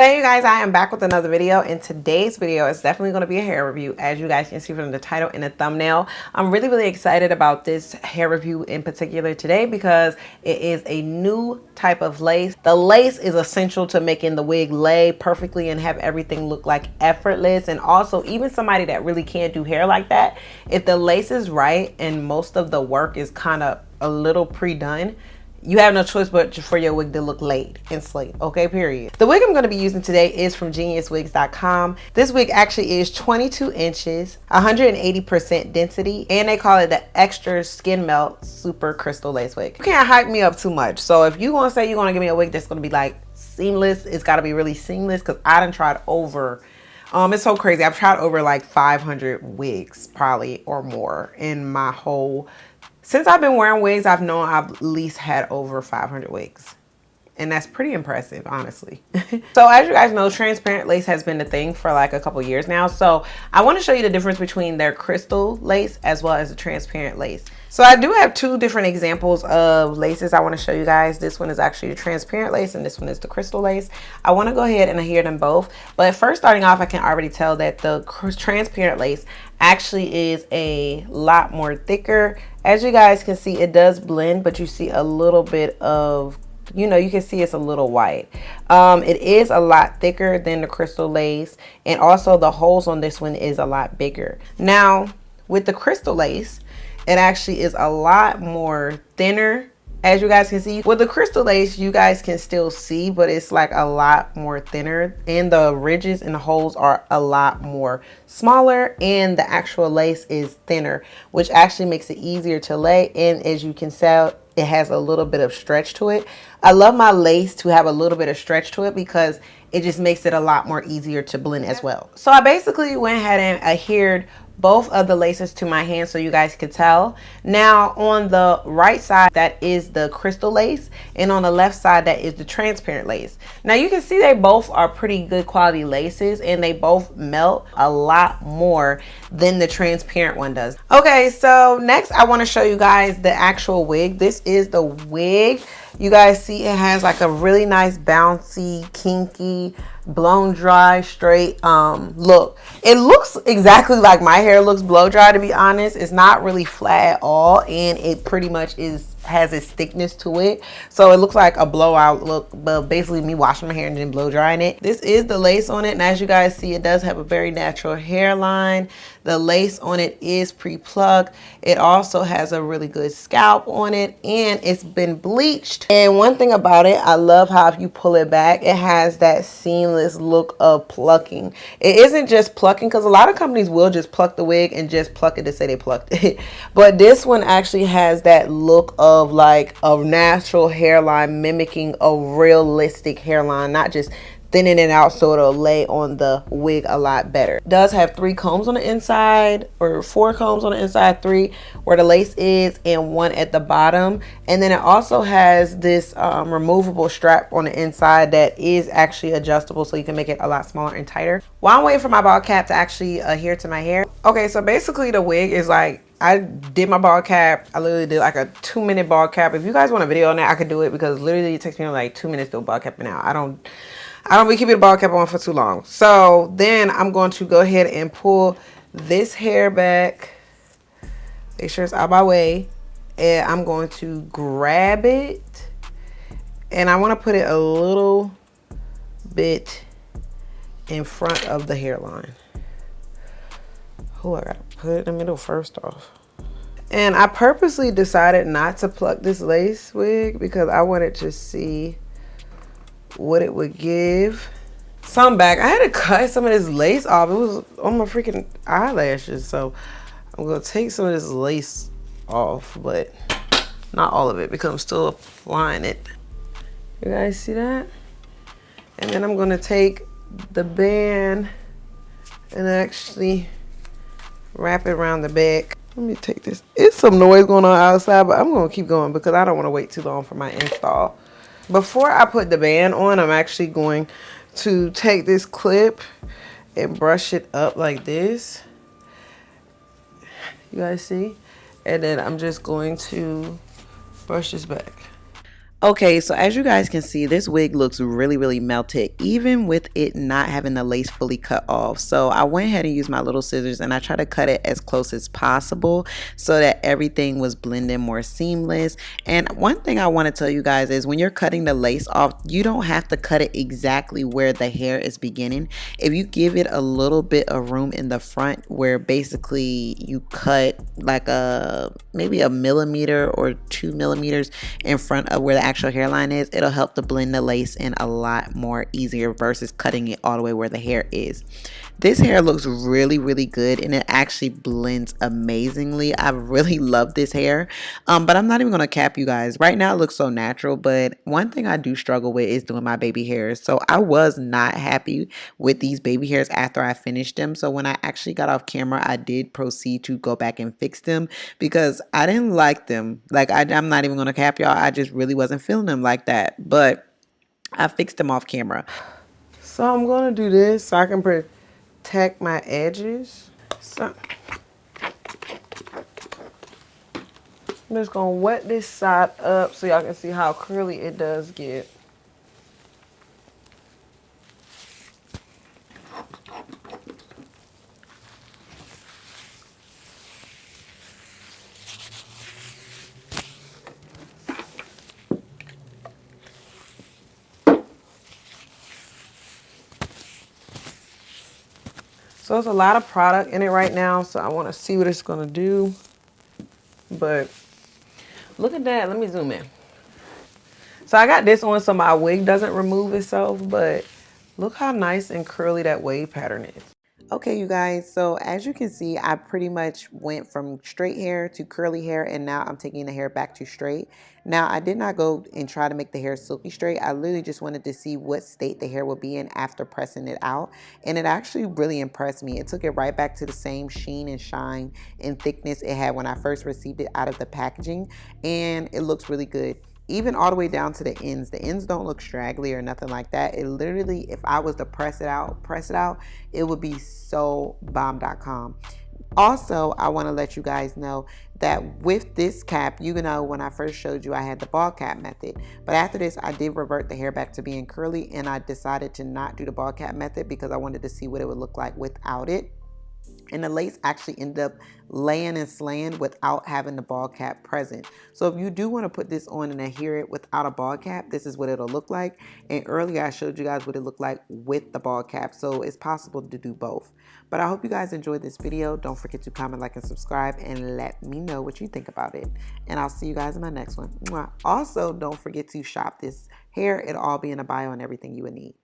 Hey you guys, I am back with another video, and today's video is definitely going to be a hair review. As you guys can see from the title and the thumbnail, I'm really excited about this hair review in particular today because it is a new type of lace. The lace is essential to making the wig lay perfectly and have everything look like effortless. And also, even somebody that really can't do hair like that, if the lace is right and most of the work is kind of a little pre-done, you have no choice but for your wig to look laid and slayed, okay, period. The wig I'm going to be using today is from GeniusWigs.com. This wig actually is 22 inches, 180% density, and they call it the extra skin melt super crystal lace wig. You can't hype me up too much. So if you're going to say you're going to give me a wig that's going to be like seamless, it's got to be really seamless, because I done tried over, it's so crazy. I've tried over like 500 wigs probably or more in my whole, since I've been wearing wigs, I've known I've at least had over 500 wigs. And that's pretty impressive, honestly. So as you guys know, transparent lace has been the thing for like a couple years now. So I want to show you the difference between their crystal lace as well as the transparent lace. So I do have two different examples of laces I want to show you guys. This one is actually the transparent lace and this one is the crystal lace. I want to go ahead and adhere them both. But first, starting off, I can already tell that the transparent lace actually is a lot more thicker. As you guys can see, it does blend, but you see a little bit of, you know, you can see it's a little white. It is a lot thicker than the crystal lace, and also the holes on this one is a lot bigger. Now with the crystal lace, it actually is a lot more thinner. As you guys can see, with the crystal lace, you guys can still see, but it's like a lot more thinner, and the ridges and the holes are a lot more smaller, and the actual lace is thinner, which actually makes it easier to lay. And as you can tell, it has a little bit of stretch to it. I love my lace to have a little bit of stretch to it because it just makes it a lot more easier to blend as well. So I basically went ahead and adhered both of the laces to my hand so you guys could tell. Now on the right side, that is the crystal lace, and on the left side, that is the transparent lace. Now you can see they both are pretty good quality laces, and they both melt a lot more than the transparent one does. Okay, so next I want to show you guys the actual wig. This is the wig. You guys see it has like a really nice bouncy, kinky, blown dry, straight look. It looks exactly like my hair looks blow dry, to be honest. It's not really flat at all, and it pretty much has its thickness to it, so it looks like a blowout look, but basically me washing my hair and then blow drying it. This is the lace on it, and as you guys see, it does have a very natural hairline. The lace on it is pre-plucked. It also has a really good scalp on it, and it's been bleached. And one thing about it, I love how if you pull it back, it has that seamless look of plucking. It isn't just plucking, because a lot of companies will just pluck the wig and just pluck it to say they plucked it. But this one actually has that look of like a natural hairline, mimicking a realistic hairline, not just thinning it out so it'll lay on the wig a lot better. It does have 3 combs on the inside, or 4 combs on the inside, 3 where the lace is and 1 at the bottom. And then it also has this removable strap on the inside that is actually adjustable, so you can make it a lot smaller and tighter. While I'm waiting for my ball cap to actually adhere to my hair. Okay, so basically the wig is like, I did my ball cap. I literally did like a 2-minute ball cap. If you guys want a video on that, I could do it, because literally it takes me like 2 minutes to do a ball cap now. I don't be keeping the ball cap on for too long. So then I'm going to go ahead and pull this hair back. Make sure it's out of my way. And I'm going to grab it. And I want to put it a little bit in front of the hairline. Oh, I gotta put it in the middle first off. And I purposely decided not to pluck this lace wig because I wanted to see what it would give. So I'm back. I had to cut some of this lace off. It was on my freaking eyelashes. So I'm gonna take some of this lace off, but not all of it, because I'm still applying it. You guys see that? And then I'm gonna take the band and actually wrap it around the back. Let me take this. It's some noise going on outside, but I'm gonna keep going because I don't want to wait too long for my install. Before I put the band on, I'm actually going to take this clip and brush it up like this. You guys see? And then I'm just going to brush this back. Okay, so as you guys can see, this wig looks really, really melted, even with it not having the lace fully cut off. So I went ahead and used my little scissors and I tried to cut it as close as possible so that everything was blending more seamless. And one thing I want to tell you guys is when you're cutting the lace off, you don't have to cut it exactly where the hair is beginning. If you give it a little bit of room in the front where basically you cut like maybe a millimeter or 2 millimeters in front of where the actual hairline is, it'll help to blend the lace in a lot more easier versus cutting it all the way where the hair is. This hair looks really, really good and it actually blends amazingly. I really love this hair. But I'm not even going to cap you guys. Right now it looks so natural, but one thing I do struggle with is doing my baby hairs. So I was not happy with these baby hairs after I finished them. So when I actually got off camera, I did proceed to go back and fix them because I didn't like them. Like I'm not even going to cap y'all. I just really wasn't feeling them like that. But I fixed them off camera. So I'm going to do this so I can protect my edges. So I'm just going to wet this side up so y'all can see how curly it does get. So there's a lot of product in it right now, so I want to see what it's going to do. But look at that. Let me zoom in. So I got this on so my wig doesn't remove itself, but look how nice and curly that wave pattern is. Okay, you guys, so as you can see, I pretty much went from straight hair to curly hair, and now I'm taking the hair back to straight. Now, I did not go and try to make the hair silky straight. I literally just wanted to see what state the hair would be in after pressing it out, and it actually really impressed me. It took it right back to the same sheen and shine and thickness it had when I first received it out of the packaging, and it looks really good. Even all the way down to the ends. The ends don't look straggly or nothing like that. It literally, if I was to press it out, it would be so bomb.com. Also, I want to let you guys know that with this cap, you know, when I first showed you, I had the ball cap method. But after this, I did revert the hair back to being curly, and I decided to not do the ball cap method because I wanted to see what it would look like without it. And the lace actually ended up laying and slaying without having the ball cap present. So if you do want to put this on and adhere it without a ball cap, this is what it'll look like. And earlier I showed you guys what it looked like with the ball cap. So it's possible to do both. But I hope you guys enjoyed this video. Don't forget to comment, like, and subscribe, and let me know what you think about it. And I'll see you guys in my next one. Also, don't forget to shop this hair. It'll all be in the bio and everything you would need.